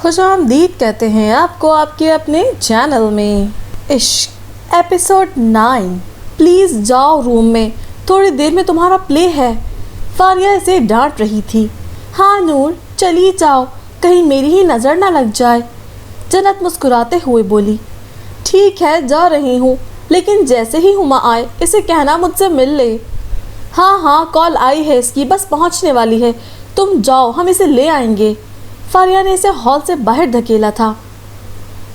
خوش آمدید کہتے ہیں آپ کو آپ کے اپنے چینل میں عشق ایپیسوڈ 9۔ پلیز جاؤ روم میں، تھوڑی دیر میں تمہارا پلے ہے۔ فاریہ اسے ڈانٹ رہی تھی۔ ہاں نور چلی جاؤ، کہیں میری ہی نظر نہ لگ جائے۔ جنت مسکراتے ہوئے بولی۔ ٹھیک ہے جا رہی ہوں، لیکن جیسے ہی ہما آئے اسے کہنا مجھ سے مل لے۔ ہاں کال آئی ہے اس کی، بس پہنچنے والی ہے، تم جاؤ ہم اسے لے آئیں گے۔ فاریہ نے اسے ہال سے باہر دھکیلا تھا۔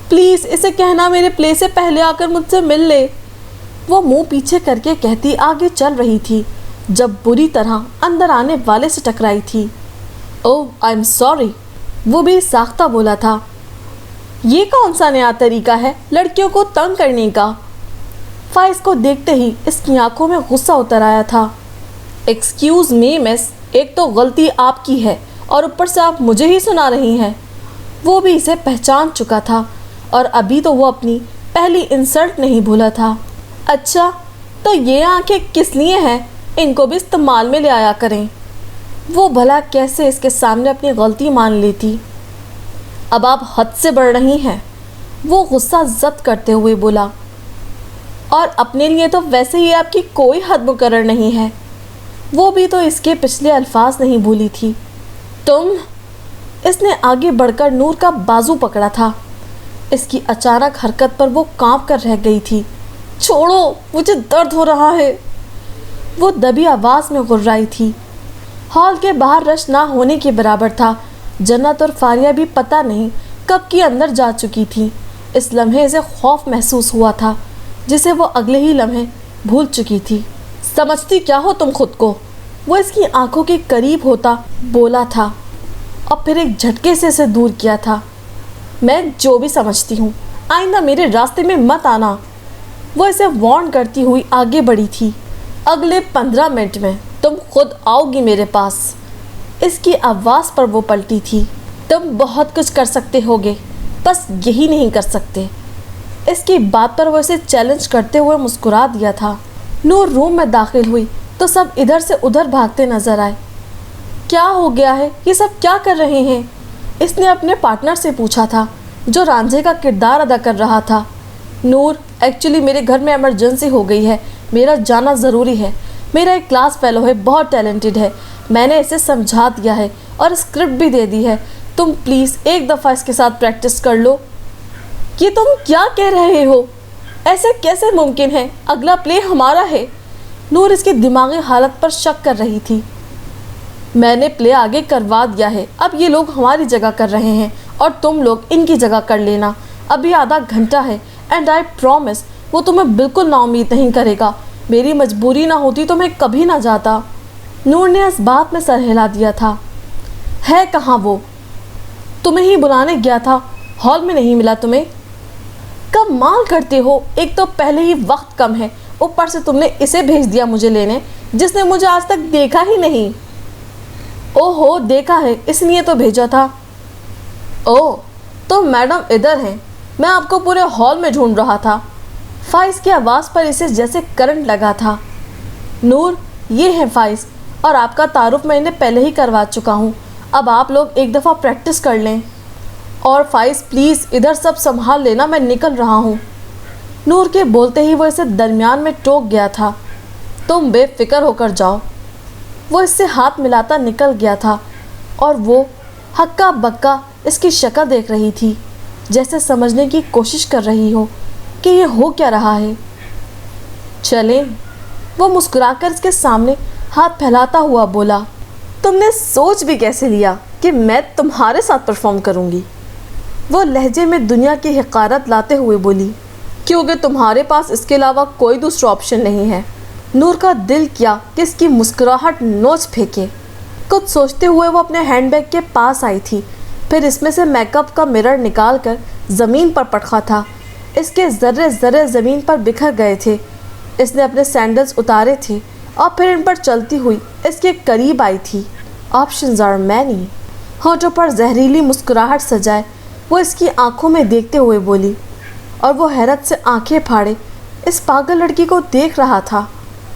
پلیز اسے کہنا میرے پلے سے پہلے آ کر مجھ سے مل لے۔ وہ منہ پیچھے کر کے کہتی آگے چل رہی تھی جب بری طرح اندر آنے والے سے ٹکرائی تھی۔ اوہ آئی ایم سوری، وہ بھی ساختہ بولا تھا۔ یہ کون سا نیا طریقہ ہے لڑکیوں کو تنگ کرنے کا؟ فائز کو دیکھتے ہی اس کی آنکھوں میں غصہ اتر آیا تھا۔ ایکسکیوز می مس، ایک تو غلطی آپ کی ہے اور اوپر سے آپ مجھے ہی سنا رہی ہیں۔ وہ بھی اسے پہچان چکا تھا اور ابھی تو وہ اپنی پہلی انسلٹ نہیں بھولا تھا۔ اچھا تو یہ آنکھیں کس لیے ہیں؟ ان کو بھی استعمال میں لے آیا کریں۔ وہ بھلا کیسے اس کے سامنے اپنی غلطی مان لیتی؟ اب آپ حد سے بڑھ رہی ہیں، وہ غصہ زد کرتے ہوئے بولا۔ اور اپنے لیے تو ویسے ہی آپ کی کوئی حد مقرر نہیں ہے۔ وہ بھی تو اس کے پچھلے الفاظ نہیں بھولی تھی۔ تم، اس نے آگے بڑھ کر نور کا بازو پکڑا تھا۔ اس کی اچانک حرکت پر وہ کانپ کر رہ گئی تھی۔ چھوڑو، مجھے درد ہو رہا ہے، وہ دبی آواز میں غرائی تھی۔ ہال کے باہر رش نہ ہونے کے برابر تھا۔ جنت اور فاریہ بھی پتہ نہیں کب کی اندر جا چکی تھی۔ اس لمحے سے خوف محسوس ہوا تھا جسے وہ اگلے ہی لمحے بھول چکی تھی۔ سمجھتی کیا ہو تم خود کو؟ وہ اس کی آنکھوں کے قریب ہوتا بولا تھا اور پھر ایک جھٹکے سے اسے دور کیا تھا۔ میں جو بھی سمجھتی ہوں، آئندہ میرے راستے میں مت آنا، وہ اسے وارن کرتی ہوئی آگے بڑھی تھی۔ اگلے 15 منٹ میں تم خود آؤ گی میرے پاس، اس کی آواز پر وہ پلٹی تھی۔ تم بہت کچھ کر سکتے ہوگے، بس یہی نہیں کر سکتے۔ اس کی بات پر وہ اسے چیلنج کرتے ہوئے مسکرا دیا تھا۔ نور روم میں داخل ہوئی تو سب ادھر سے ادھر بھاگتے نظر آئے۔ کیا ہو گیا ہے؟ یہ سب کیا کر رہے ہیں؟ اس نے اپنے پارٹنر سے پوچھا تھا جو رانجھے کا کردار ادا کر رہا تھا۔ نور ایکچولی میرے گھر میں ایمرجنسی ہو گئی ہے، میرا جانا ضروری ہے۔ میرا ایک کلاس فیلو ہے، بہت ٹیلنٹڈ ہے، میں نے اسے سمجھا دیا ہے اور اسکرپٹ بھی دے دی ہے۔ تم پلیز ایک دفعہ اس کے ساتھ پریکٹس کر لو۔ یہ تم کیا کہہ رہے ہو؟ ایسے کیسے ممکن ہے؟ اگلا پلے ہمارا ہے۔ نور اس کی دماغی حالت پر شک کر رہی تھی۔ میں نے پلے آگے کروا دیا ہے، اب یہ لوگ ہماری جگہ کر رہے ہیں اور تم لوگ ان کی جگہ کر لینا۔ ابھی آدھا گھنٹہ ہے اینڈ آئی پرومس وہ تمہیں بالکل نا امید نہیں کرے گا۔ میری مجبوری نہ ہوتی تو میں کبھی نہ جاتا۔ نور نے اس بات میں سر ہلا دیا تھا۔ ہے کہاں وہ؟ تمہیں ہی بلانے گیا تھا، ہال میں نہیں ملا تمہیں؟ کمال کرتے ہو، ایک تو پہلے ہی وقت کم ہے، اوپر سے تم نے اسے بھیج دیا مجھے لینے جس نے مجھے آج تک دیکھا ہی نہیں۔ اوہو دیکھا ہے اس لیے تو بھیجا تھا۔ اوہ تو میڈم ادھر ہیں، میں آپ کو پورے ہال میں ڈھونڈ رہا تھا۔ فائز کی آواز پر اسے جیسے کرنٹ لگا تھا۔ نور یہ ہے فائز، اور آپ کا تعارف میں انہیں پہلے ہی کروا چکا ہوں، اب آپ لوگ ایک دفعہ پریکٹس کر لیں۔ اور فائز پلیز ادھر سب سنبھال لینا، میں نکل رہا ہوں۔ نور کے بولتے ہی وہ اسے درمیان میں ٹوک گیا تھا۔ تم بے فکر ہو کر جاؤ۔ وہ اس سے ہاتھ ملاتا نکل گیا تھا اور وہ ہکا بکا اس کی شکل دیکھ رہی تھی، جیسے سمجھنے کی کوشش کر رہی ہو کہ یہ ہو کیا رہا ہے۔ چلیں، وہ مسکرا کر اس کے سامنے ہاتھ پھیلاتا ہوا بولا۔ تم نے سوچ بھی کیسے لیا کہ میں تمہارے ساتھ پرفارم کروں گی؟ وہ لہجے میں دنیا کی حقارت لاتے ہوئے بولی۔ کیونکہ تمہارے پاس اس کے علاوہ کوئی دوسرا آپشن نہیں ہے۔ نور کا دل کیا کہ اس کی مسکراہٹ نوچ پھینکے۔ کچھ سوچتے ہوئے وہ اپنے ہینڈ بیگ کے پاس آئی تھی، پھر اس میں سے میک اپ کا مرر نکال کر زمین پر پٹکا تھا۔ اس کے ذرے ذرے زمین پر بکھر گئے تھے۔ اس نے اپنے سینڈلز اتارے تھے اور پھر ان پر چلتی ہوئی اس کے قریب آئی تھی۔ آپشنز آر مینی، ہونٹوں پر زہریلی مسکراہٹ سجائے وہ اس کی آنکھوں میں دیکھتے ہوئے بولی، اور وہ حیرت سے آنکھیں پھاڑے اس پاگل لڑکی کو دیکھ رہا تھا۔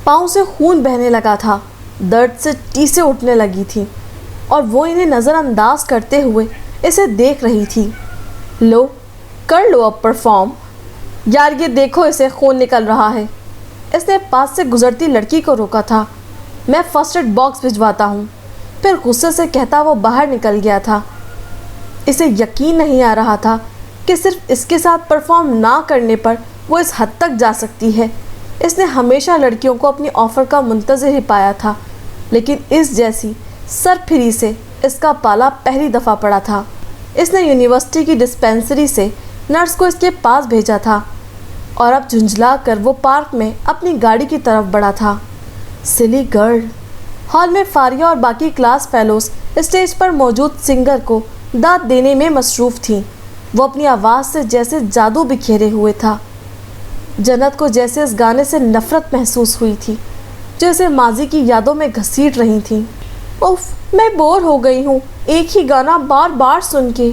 پاؤں سے خون بہنے لگا تھا، درد سے ٹیسیں اٹھنے لگی تھیں اور وہ انہیں نظر انداز کرتے ہوئے इसे देख रही थी। लो, कर लो अब परफॉर्म। यार ये देखो, इसे खून निकल रहा है। इसने पास से गुजरती लड़की को रोका था। मैं फर्स्ट एड बॉक्स भिजवाता हूँ। फिर गुस्से से कहता वो बाहर निकल गया था। इसे यकीन नहीं आ रहा था कि सिर्फ इसके साथ परफॉर्म ना करने पर वो इस हद तक जा सकती है। इसने हमेशा लड़कियों को अपनी ऑफ़र का मुंतज़िर ही पाया था, लेकिन इस जैसी सरफिरी से इसका पाला पहली दफ़ा पड़ा था। इसने यूनिवर्सिटी की डिस्पेंसरी से नर्स को इसके पास भेजा था और अब झुंझला कर वो पार्क में अपनी गाड़ी की तरफ बढ़ा था। Silly girl. हॉल में फारिया और बाकी क्लास फेलोज स्टेज पर मौजूद सिंगर को दाद देने में मसरूफ़ थीं। वो अपनी आवाज़ से जैसे जादू बिखेरे हुए था। जन्नत को जैसे इस गाने से नफ़रत महसूस हुई थी, जैसे माजी की यादों में घसीट रही थी। उफ, मैं बोर हो गई हूँ एक ही गाना बार बार सुन के।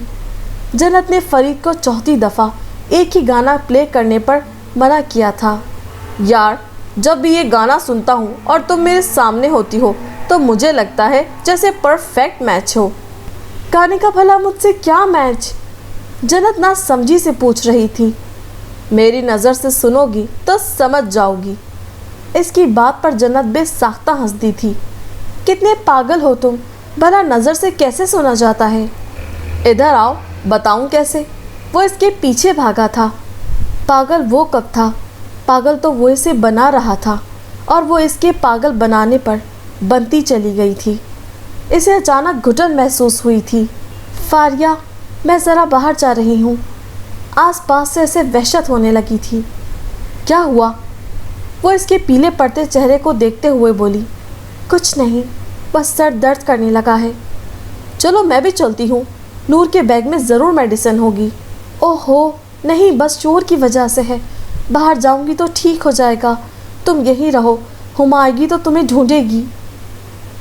जन्नत ने फरीद को चौथी दफ़ा एक ही गाना प्ले करने पर मना किया था। यार, जब भी ये गाना सुनता हूँ और तुम मेरे सामने होती हो तो मुझे लगता है जैसे परफेक्ट मैच हो। गाने का भला मुझसे क्या मैच? जन्नत ना समझी से पूछ रही थी। मेरी नज़र से सुनोगी तो समझ जाओगी। इसकी बात पर जन्नत बेसाख्ता हंस दी थी। कितने पागल हो तुम, भला नज़र से कैसे सुना जाता है? इधर आओ, बताऊं कैसे। वो इसके पीछे भागा था। पागल वो कब था? पागल तो वो इसे बना रहा था और वो इसके पागल बनाने पर बनती चली गई थी। इसे अचानक घुटन महसूस हुई थी। फारिया, मैं ज़रा बाहर जा रही हूँ। आसपास से ऐसे वहशत होने लगी थी। क्या हुआ? वो इसके पीले पड़ते चेहरे को देखते हुए बोली। कुछ नहीं, बस सर दर्द करने लगा है। चलो मैं भी चलती हूँ, नूर के बैग में ज़रूर मेडिसिन होगी। ओहो नहीं, बस शोर की वजह से है। बाहर जाऊँगी तो ठीक हो जाएगा। तुम यहीं रहो, हुमा आएगी तो तुम्हें ढूंढेगी।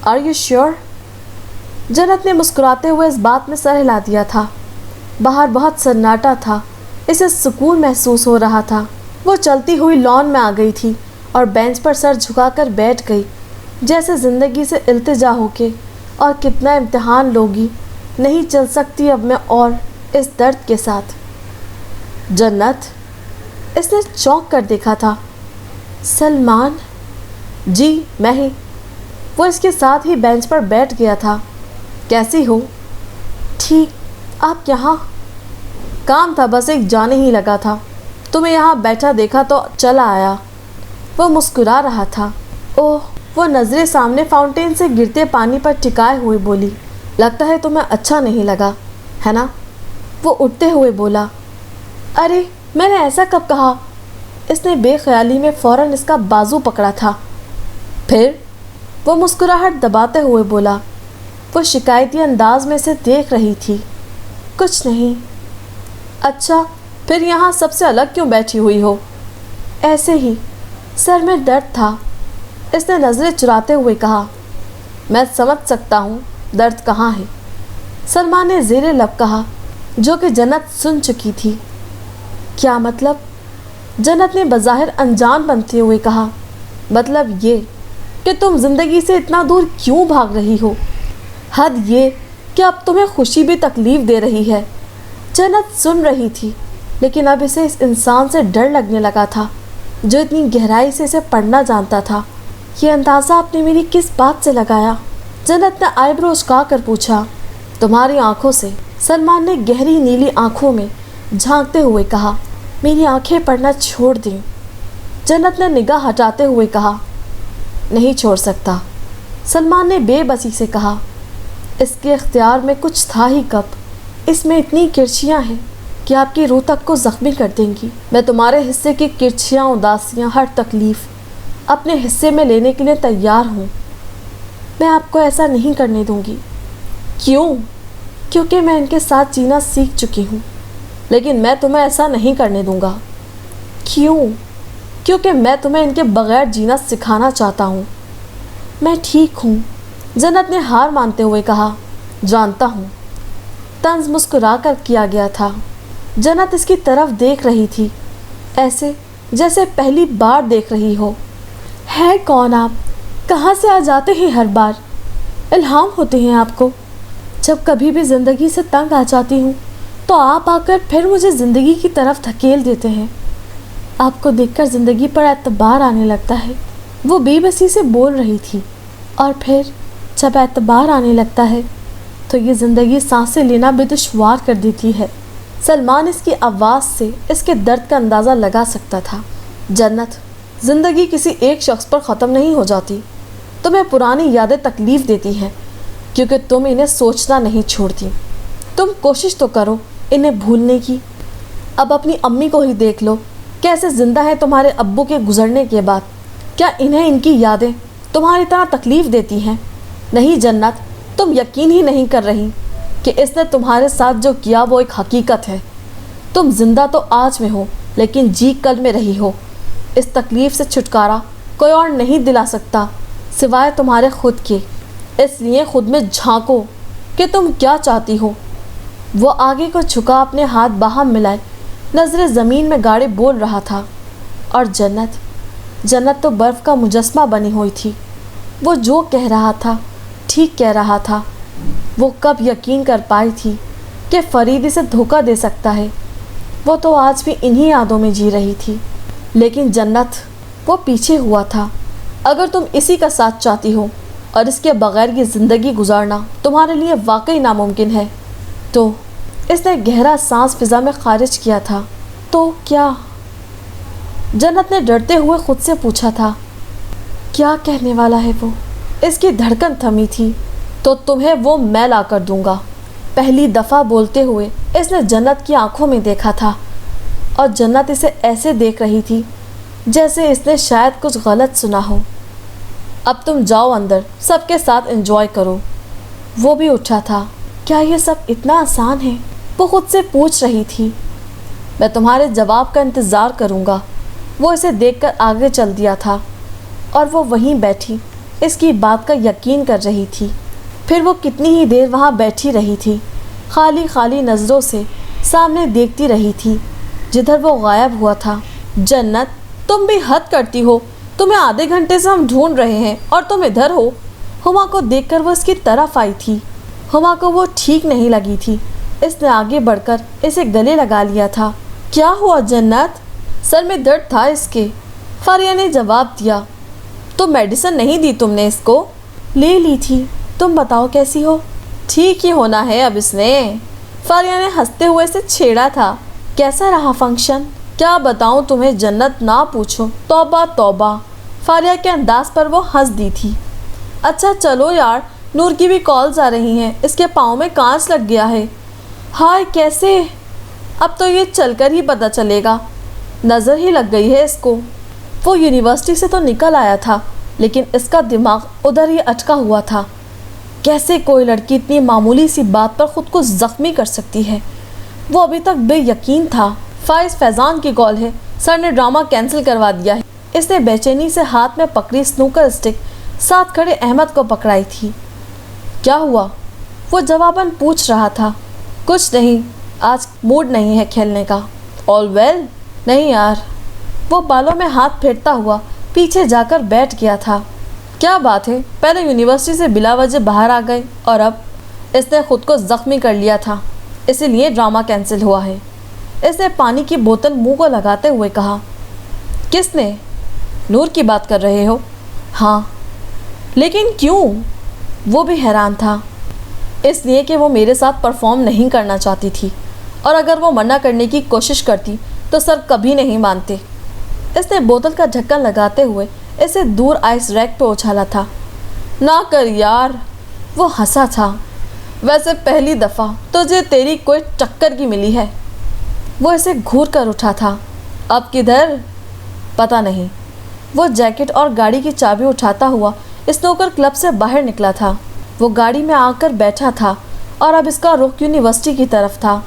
Are you sure? जन्नत ने मुस्कुराते हुए इस बात में सर हिला दिया था। बाहर बहुत सन्नाटा था। इसे सुकून महसूस हो रहा था। वो चलती हुई लॉन में आ गई थी और बेंच पर सर झुकाकर बैठ गई, जैसे ज़िंदगी से इल्तिजा होके। और कितना इम्तिहान लोगी, नहीं चल सकती अब मैं और इस दर्द के साथ। जन्नत, इसने चौंक कर देखा था। सलमान? जी मैं ही। वो इसके साथ ही बेंच पर बैठ गया था। कैसी हो? ठीक, आप यहाँ? काम था, बस एक जाने ही लगा था। तुम्हें यहाँ बैठा देखा तो चला आया। वो मुस्कुरा रहा था। ओह, वो नज़रें सामने फाउंटेन से गिरते पानी पर टिकाए हुए बोली। लगता है तुम्हें अच्छा नहीं लगा, है ना? वो उठते हुए बोला। अरे मैंने ऐसा कब कहा? इसने बेख्याली में फ़ौरन इसका बाजू पकड़ा था। फिर? वो मुस्कुराहट दबाते हुए बोला। वो शिकायती अंदाज में से देख रही थी। कुछ नहीं। अच्छा, फिर यहाँ सबसे अलग क्यों बैठी हुई हो? ऐसे ही, सर में दर्द था। इसने नज़रें चुराते हुए कहा। मैं समझ सकता हूँ दर्द कहाँ है, सलमान ने ज़ेरे लब कहा, जो कि जन्नत सुन चुकी थी। क्या मतलब? जन्नत ने बज़ाहिर अनजान बनते हुए कहा। मतलब ये कि तुम ज़िंदगी से इतना दूर क्यों भाग रही हो? हद ये कि अब तुम्हें खुशी भी तकलीफ़ दे रही है। जन्नत सुन रही थी, लेकिन अब इसे इस इंसान से डर लगने लगा था, जो इतनी गहराई से इसे पढ़ना जानता था। ये अंदाज़ा आपने मेरी किस बात से लगाया? जन्नत ने आईब्रो उचका कर पूछा। तुम्हारी आंखों से, सलमान ने गहरी नीली आंखों में झांकते हुए कहा। मेरी आंखें पढ़ना छोड़ दें। जन्नत ने निगाह हटाते हुए कहा। नहीं छोड़ सकता, सलमान ने बेबसी से कहा। इसके इख्तियार में कुछ था ही कब? इसमें इतनी किरचियाँ हैं कि आपकी रूह तक को ज़ख्मी कर देंगी। मैं तुम्हारे हिस्से की किरचियाँ, उदासियाँ, हर तकलीफ़ अपने हिस्से में लेने के लिए तैयार हूँ। मैं आपको ऐसा नहीं करने दूँगी। क्यों? क्योंकि मैं इनके साथ जीना सीख चुकी हूँ, लेकिन मैं तुम्हें ऐसा नहीं करने दूँगा। क्यों? क्योंकि मैं तुम्हें इनके बग़ैर जीना सिखाना चाहता हूँ। मैं ठीक हूँ, जन्नत ने हार मानते हुए कहा। जानता हूँ। तंज मुस्कुरा कर किया गया था। जन्नत इसकी तरफ देख रही थी, ऐसे जैसे पहली बार देख रही हो। है कौन आप? कहाँ से आ जाते हैं हर बार? इल्हाम होते हैं आपको? जब कभी भी ज़िंदगी से तंग आ जाती हूँ तो आप आकर फिर मुझे ज़िंदगी की तरफ धकेल देते हैं। आपको देखकर ज़िंदगी पर एतबार आने लगता है। वो बेबसी से बोल रही थी। और फिर जब एतबार आने लगता है तो ये ज़िंदगी सांसें लेना भी दुश्वार कर देती है। सलमान इसकी आवाज़ से इसके दर्द का अंदाज़ा लगा सकता था। जन्नत, ज़िंदगी किसी एक शख्स पर ख़त्म नहीं हो जाती। तुम्हें पुरानी यादें तकलीफ़ देती हैं क्योंकि तुम इन्हें सोचना नहीं छोड़ती। तुम कोशिश तो करो इन्हें भूलने की। अब अपनी अम्मी को ही देख लो, कैसे ज़िंदा है तुम्हारे अब्बू के गुजरने के बाद। क्या इन्हें इनकी यादें तुम्हारी तरह तकलीफ़ देती हैं? नहीं जन्नत, तुम यकीन ही नहीं कर रही कि इसने तुम्हारे साथ जो किया वो एक हकीकत है। तुम ज़िंदा तो आज में हो लेकिन जी कल में रही हो। इस तकलीफ़ से छुटकारा कोई और नहीं दिला सकता सिवाय तुम्हारे खुद के। इसलिए खुद में झांको कि तुम क्या चाहती हो। वो आगे को झुका, अपने हाथ बाहर मिलाए, नज़रें ज़मीन में गाड़े बोल रहा था। और जन्नत तो बर्फ़ का मुजस्मा बनी हुई थी। वो जो कह रहा था ठीक कह रहा था। वो कब यकीन कर पाई थी कि फरीद इसे धोखा दे सकता है। वो तो आज भी इन्हीं यादों में जी रही थी। लेकिन जन्नत, वो पीछे हुआ था। अगर तुम इसी का साथ चाहती हो और इसके बगैर ये ज़िंदगी गुजारना तुम्हारे लिए वाकई नामुमकिन है तो इसने गहरा सांस फिज़ा में खारिज किया था। तो क्या? जन्नत ने डरते हुए खुद से पूछा था। क्या कहने वाला है वो? इसकी धड़कन थमी थी। तो तुम्हें वो मैं ला कर दूंगा। पहली दफ़ा बोलते हुए इसने जन्नत की आंखों में देखा था और जन्नत इसे ऐसे देख रही थी जैसे इसने शायद कुछ गलत सुना हो। अब तुम जाओ अंदर, सबके साथ एंजॉय करो। वो भी उठा था। क्या ये सब इतना आसान है? वो खुद से पूछ रही थी। मैं तुम्हारे जवाब का इंतज़ार करूँगा। वो इसे देखकर आगे चल दिया था और वो वहीं बैठी इसकी बात का यकीन कर रही थी। फिर वो कितनी ही देर वहाँ बैठी रही थी, खाली खाली नज़रों से सामने देखती रही थी जिधर वो गायब हुआ था। जन्नत, तुम भी हद करती हो। तुम्हें आधे घंटे से हम ढूंढ रहे हैं और तुम इधर हो। हुमा को देखकर वो इसकी तरफ आई थी। हुमा को वो ठीक नहीं लगी थी। इसने आगे बढ़कर इसे गले लगा लिया था। क्या हुआ जन्नत? सर में दर्द था इसके, फारिया ने जवाब दिया। तो मेडिसिन नहीं दी तुमने इसको? ले ली थी। तुम बताओ कैसी हो? ठीक ही होना है अब इसने। फारिया ने हंसते हुए इसे छेड़ा था। कैसा रहा फंक्शन? क्या बताऊं तुम्हें जन्नत, ना पूछो। तौबा तौबा। फारिया के अंदाज पर वो हंस दी थी। अच्छा चलो यार, नूर की भी कॉल्स आ रही हैं। इसके पाँव में कांच लग गया है। हाय कैसे? अब तो ये चलकर ही पता चलेगा। नज़र ही लग गई है इसको। वो यूनिवर्सिटी से तो निकल आया था लेकिन इसका दिमाग उधर ही अटका हुआ था। कैसे कोई लड़की इतनी मामूली सी बात पर ख़ुद को ज़ख्मी कर सकती है? वो अभी तक बेयकीन था। फाइज फैज़ान की कॉल है। सर ने ड्रामा कैंसिल करवा दिया है। इसने बेचैनी से हाथ में पकड़ी स्नूकर स्टिक साथ खड़े अहमद को पकड़ाई थी। क्या हुआ? वो जवाबन पूछ रहा था। कुछ नहीं, आज मूड नहीं है खेलने का। All well? नहीं यार। वो बालों में हाथ फेरता हुआ पीछे जाकर बैठ गया था। क्या बात है? पहले यूनिवर्सिटी से बिला वजह बाहर आ गए और अब इसने खुद को ज़ख्मी कर लिया था, इसीलिए ड्रामा कैंसिल हुआ है। इसने पानी की बोतल मुंह को लगाते हुए कहा। किसने? नूर की बात कर रहे हो? हाँ। लेकिन क्यों? वो भी हैरान था। इसलिए कि वो मेरे साथ परफॉर्म नहीं करना चाहती थी और अगर वो मना करने की कोशिश करती तो सर कभी नहीं मानते। इसने बोतल का ढक्कन लगाते हुए इसे दूर आइस रैक पे उछाला था। ना कर यार। वो हंसा था। वैसे पहली दफ़ा तुझे तेरी कोई टक्कर की मिली है। वो इसे घूर कर उठा था। अब किधर? पता नहीं। वो जैकेट और गाड़ी की चाबी उठाता हुआ स्नूकर क्लब से बाहर निकला था। वो गाड़ी में आकर बैठा था और अब इसका रुख यूनिवर्सिटी की तरफ था।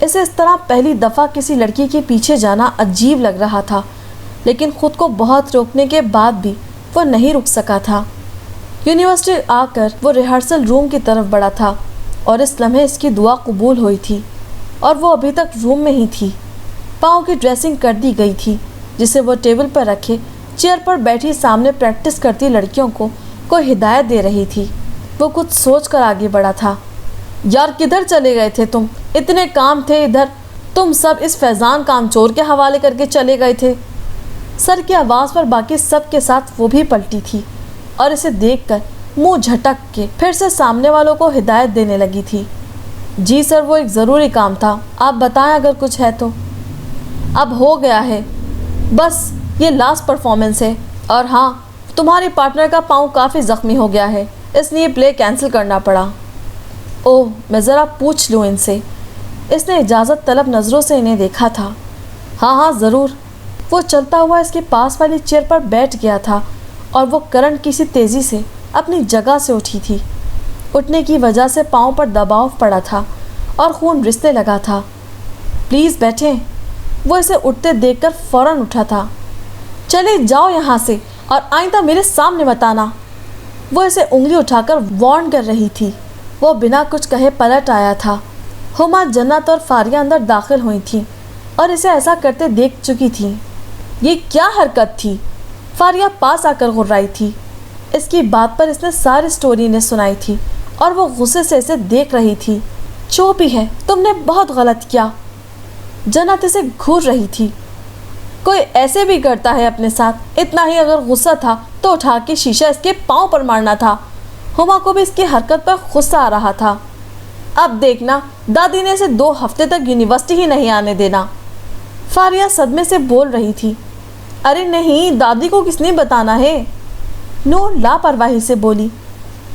इसे इस तरह पहली दफ़ा किसी लड़की के पीछे जाना अजीब लग रहा था लेकिन ख़ुद को बहुत रोकने के बाद भी वो नहीं रुक सका था। यूनिवर्सिटी आकर वो रिहर्सल रूम की तरफ बढ़ा था और इस लम्हे इसकी दुआ कबूल हुई थी और वो अभी तक रूम में ही थी। पाँव की ड्रेसिंग कर दी गई थी जिसे वो टेबल पर रखे चेयर पर बैठी सामने प्रैक्टिस करती लड़कियों को कोई हिदायत दे रही थी। वो कुछ सोच कर आगे बढ़ा था। یار کدھر چلے گئے تھے تم؟ اتنے کام تھے ادھر، تم سب اس فیضان کام چور کے حوالے کر کے چلے گئے تھے۔ سر کی آواز پر باقی سب کے ساتھ وہ بھی پلٹی تھی اور اسے دیکھ کر منہ جھٹک کے پھر سے سامنے والوں کو ہدایت دینے لگی تھی۔ جی سر، وہ ایک ضروری کام تھا، آپ بتائیں اگر کچھ ہے تو۔ اب ہو گیا ہے، بس یہ لاسٹ پرفارمنس ہے، اور ہاں تمہاری پارٹنر کا پاؤں کافی زخمی ہو گیا ہے، اس لیے پلے کینسل کرنا پڑا۔ اوہ، میں ذرا پوچھ لوں ان سے۔ اس نے اجازت طلب نظروں سے انہیں دیکھا تھا۔ ہاں ضرور۔ وہ چلتا ہوا اس کے پاس والی چیئر پر بیٹھ گیا تھا اور وہ کرنٹ کسی تیزی سے اپنی جگہ سے اٹھی تھی۔ اٹھنے کی وجہ سے پاؤں پر دباؤ پڑا تھا اور خون رسنے لگا تھا۔ پلیز بیٹھیں۔ وہ اسے اٹھتے دیکھ کر فوراً اٹھا تھا۔ چلے جاؤ یہاں سے اور آئندہ میرے سامنے مت آنا۔ وہ اسے انگلی اٹھا کر وارن کر رہی تھی۔ وہ بنا کچھ کہے پلٹ آیا تھا۔ ہما، جنت اور فاریہ اندر داخل ہوئی تھیں اور اسے ایسا کرتے دیکھ چکی تھیں۔ یہ کیا حرکت تھی؟ فاریہ پاس آ کر غرائی تھی۔ اس کی بات پر اس نے ساری سٹوری نے سنائی تھی اور وہ غصے سے اسے دیکھ رہی تھی۔ جو بھی ہے، تم نے بہت غلط کیا۔ جنت اسے گھور رہی تھی۔ کوئی ایسے بھی کرتا ہے اپنے ساتھ؟ اتنا ہی اگر غصہ تھا تو اٹھا کے شیشہ اس کے پاؤں پر مارنا تھا۔ ہما کو بھی اس کی حرکت پر غصہ آ رہا تھا۔ اب دیکھنا، دادی نے اسے 2 ہفتے تک یونیورسٹی ہی نہیں آنے دینا۔ فاریہ صدمے سے بول رہی تھی۔ ارے نہیں، دادی کو کس نے بتانا ہے؟ نور لاپرواہی سے بولی۔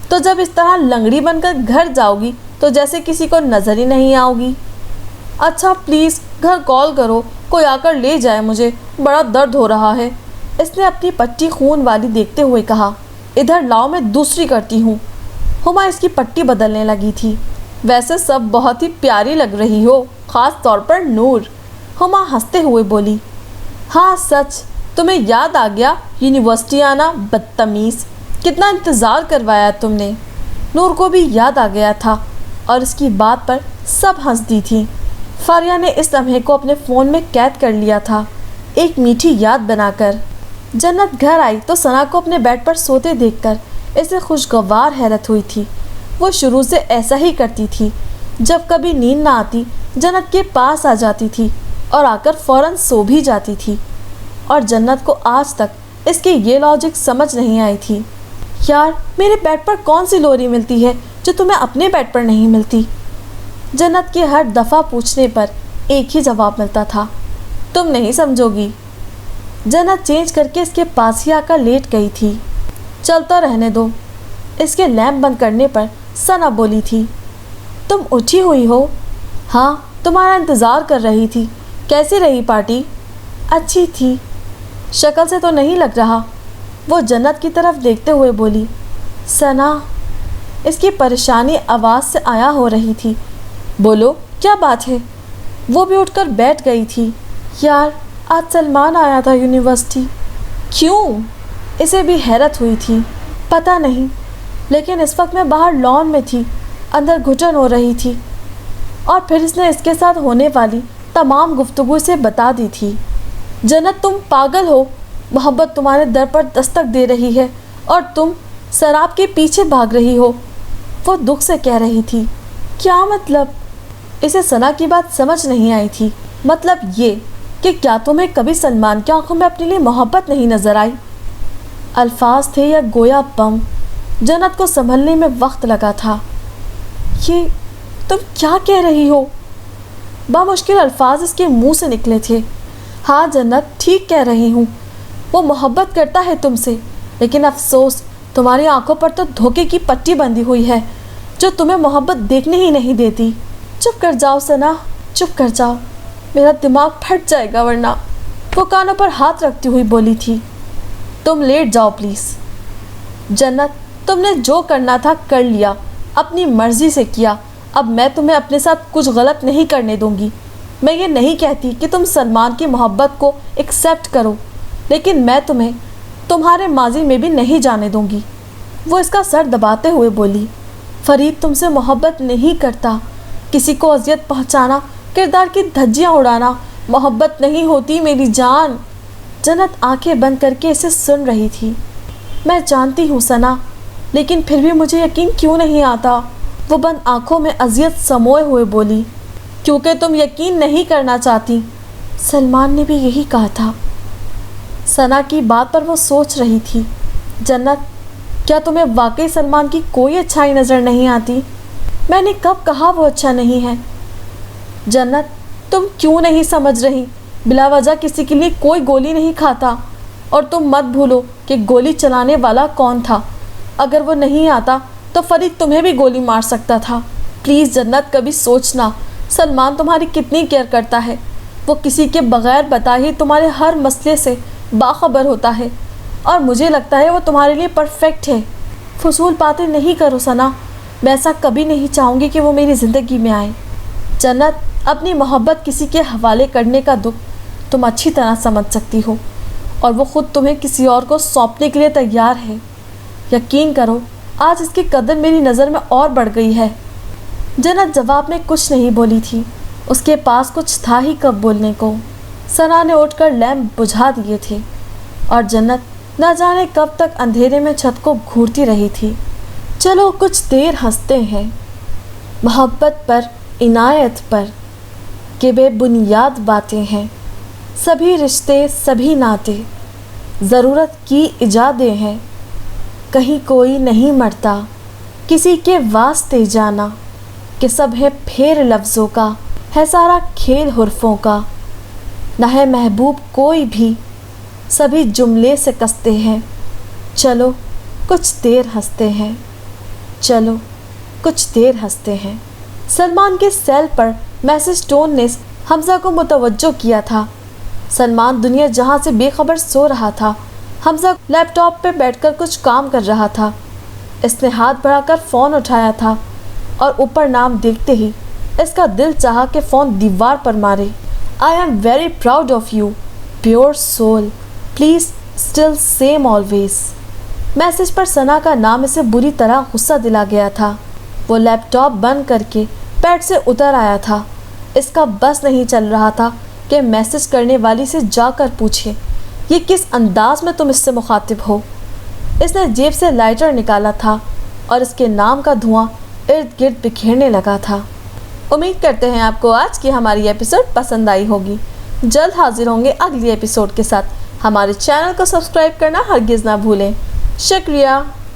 تو جب اس طرح لنگڑی بن کر گھر جاؤ گی تو جیسے کسی کو نظر ہی نہیں آؤ گی۔ اچھا پلیز گھر کال کرو، کوئی آ کر لے جائے، مجھے بڑا درد ہو رہا ہے۔ اس نے اپنی پٹی خون والی دیکھتے ہوئے کہا۔ ادھر لاؤ، میں دوسری کرتی ہوں۔ ہما اس کی پٹی بدلنے لگی تھی۔ ویسے سب بہت ہی پیاری لگ رہی ہو، خاص طور پر نور۔ ہما ہنستے ہوئے بولی۔ ہاں سچ، تمہیں یاد آ گیا یونیورسٹی آنا؟ بدتمیز، کتنا انتظار کروایا تم نے۔ نور کو بھی یاد آ گیا تھا اور اس کی بات پر سب ہنس دی تھی۔ فاریہ نے اس لمحے کو اپنے فون میں قید کر لیا تھا، ایک میٹھی یاد بنا کر۔ جنت گھر آئی تو ثنا کو اپنے بیڈ پر سوتے دیکھ کر اسے خوشگوار حیرت ہوئی تھی۔ وہ شروع سے ایسا ہی کرتی تھی، جب کبھی نیند نہ آتی جنت کے پاس آ جاتی تھی اور آ کر فوراً سو بھی جاتی تھی، اور جنت کو آج تک اس کی یہ لاجک سمجھ نہیں آئی تھی۔ یار، میرے بیڈ پر کون سی لوری ملتی ہے جو تمہیں اپنے بیڈ پر نہیں ملتی؟ جنت کے ہر دفعہ پوچھنے پر ایک ہی جواب ملتا تھا، تم نہیں سمجھو گی۔ جنت چینج کر کے اس کے پاس ہی آ کر لیٹ گئی تھی۔ چلتا رہنے دو۔ اس کے لیمپ بند کرنے پر ثنا بولی تھی۔ تم اٹھی ہوئی ہو؟ ہاں، تمہارا انتظار کر رہی تھی۔ کیسی رہی پارٹی؟ اچھی تھی، شکل سے تو نہیں لگ رہا۔ وہ جنت کی طرف دیکھتے ہوئے بولی۔ ثنا، اس کی پریشانی آواز سے آیا ہو رہی تھی۔ بولو، کیا بات ہے؟ وہ بھی اٹھ کر بیٹھ گئی تھی۔ یار، آج سلمان آیا تھا یونیورسٹی۔ کیوں؟ اسے بھی حیرت ہوئی تھی۔ پتہ نہیں، لیکن اس وقت میں باہر لان میں تھی، اندر گھٹن ہو رہی تھی، اور پھر اس نے اس کے ساتھ ہونے والی تمام گفتگو سے بتا دی تھی۔ جنت، تم پاگل ہو، محبت تمہارے در پر دستک دے رہی ہے اور تم شراب کے پیچھے بھاگ رہی ہو، وہ دکھ سے کہہ رہی تھی۔ کیا مطلب؟ اسے ثنا کی بات سمجھ نہیں آئی تھی۔ مطلب یہ کہ کیا تمہیں کبھی سلمان کی آنکھوں میں اپنے لیے محبت نہیں نظر آئی؟ الفاظ تھے یا گویا بم۔ جنت کو سنبھلنے میں وقت لگا تھا۔ یہ تم کیا کہہ رہی ہو؟ بامشکل الفاظ اس کے منہ سے نکلے تھے۔ ہاں جنت، ٹھیک کہہ رہی ہوں، وہ محبت کرتا ہے تم سے، لیکن افسوس تمہاری آنکھوں پر تو دھوکے کی پٹی بندھی ہوئی ہے جو تمہیں محبت دیکھنے ہی نہیں دیتی۔ چپ کر جاؤ ثنا، چپ کر جاؤ، میرا دماغ پھٹ جائے گا ورنہ۔ وہ کانوں پر ہاتھ رکھتی ہوئی بولی تھی۔ تم لیٹ جاؤ پلیز۔ جنت، تم نے جو کرنا تھا کر لیا، اپنی مرضی سے کیا، اب میں تمہیں اپنے ساتھ کچھ غلط نہیں کرنے دوں گی۔ میں یہ نہیں کہتی کہ تم سلمان کی محبت کو ایکسیپٹ کرو، لیکن میں تمہیں تمہارے ماضی میں بھی نہیں جانے دوں گی۔ وہ اس کا سر دباتے ہوئے بولی۔ فرید تم سے محبت نہیں کرتا، کسی کو اذیت پہنچانا، کردار کی دھجیاں اڑانا محبت نہیں ہوتی میری جان۔ جنت آنکھیں بند کر کے اسے سن رہی تھی۔ میں جانتی ہوں ثنا، لیکن پھر بھی مجھے یقین کیوں نہیں آتا؟ वो बंद आंखों में अजियत समोए हुए बोली, क्योंकि तुम यकीन नहीं करना चाहती। सलमान ने भी यही कहा था। सना की बात पर वो सोच रही थी। जन्नत, क्या तुम्हें वाकई सलमान की कोई अच्छाई नज़र नहीं आती? मैंने कब कहा वो अच्छा नहीं है? जन्नत, तुम क्यों नहीं समझ रही? बिला वजह किसी के लिए कोई गोली नहीं खाता। और तुम मत भूलो कि गोली चलाने वाला कौन था। अगर वो नहीं आता तो फरीद तुम्हें भी गोली मार सकता था। प्लीज़ जन्नत, कभी सोचना, सलमान तुम्हारी कितनी केयर करता है। वो किसी के बगैर बताए ही तुम्हारे हर मसले से बाखबर होता है और मुझे लगता है वो तुम्हारे लिए परफेक्ट है। फजूल बातें नहीं करो सना, मैं ऐसा कभी नहीं चाहूँगी कि वो मेरी ज़िंदगी में आए। जन्नत, अपनी मोहब्बत किसी के हवाले करने का दुख तुम अच्छी तरह समझ सकती हो और वो ख़ुद तुम्हें किसी और को सौंपने के लिए तैयार है। यकीन करो, आज इसकी कदर मेरी नज़र में और बढ़ गई है। जन्नत जवाब में कुछ नहीं बोली थी। उसके पास कुछ था ही कब बोलने को। सना ने उठकर लैंप बुझा दिए थे और जन्नत न जाने कब तक अंधेरे में छत को घूरती रही थी। चलो कुछ देर हंसते हैं मोहब्बत पर, इनायत पर, कि बेबुनियाद बातें हैं। सभी रिश्ते, सभी नाते ज़रूरत की इजादें हैं। कहीं कोई नहीं मरता किसी के वास्ते जाना, कि सब है फेर लफ्ज़ों का, है सारा खेल हुर्फों का। न है महबूब कोई भी, सभी जुमले से कसते हैं। चलो कुछ देर हंसते हैं, चलो कुछ देर हंसते हैं। सलमान के सेल पर मैसेज टोन ने हमज़ा को मुतवज्जो किया था। सलमान दुनिया जहां से बेखबर सो रहा था। हमज़ा लैपटॉप पे बैठकर कुछ काम कर रहा था। इसने हाथ बढ़ाकर फ़ोन उठाया था और ऊपर नाम देखते ही इसका दिल चाहा कि फ़ोन दीवार पर मारे। I am very proud of you, pure soul, please still same always. Message पर सना का नाम इसे बुरी तरह गुस्सा दिला गया था। वो लैपटॉप बंद करके बेड से उतर आया था। इसका बस नहीं चल रहा था कि मैसेज करने वाली से जाकर पूछे, ये किस अंदाज में तुम इससे मुखातिब हो। इसने जेब से लाइटर निकाला था और इसके नाम का धुआं इर्द गिर्द बिखेरने लगा था। उम्मीद करते हैं आपको आज की हमारी एपिसोड पसंद आई होगी। जल्द हाजिर होंगे अगली एपिसोड के साथ। हमारे चैनल को सब्सक्राइब करना हरगिज़ ना भूलें। शुक्रिया।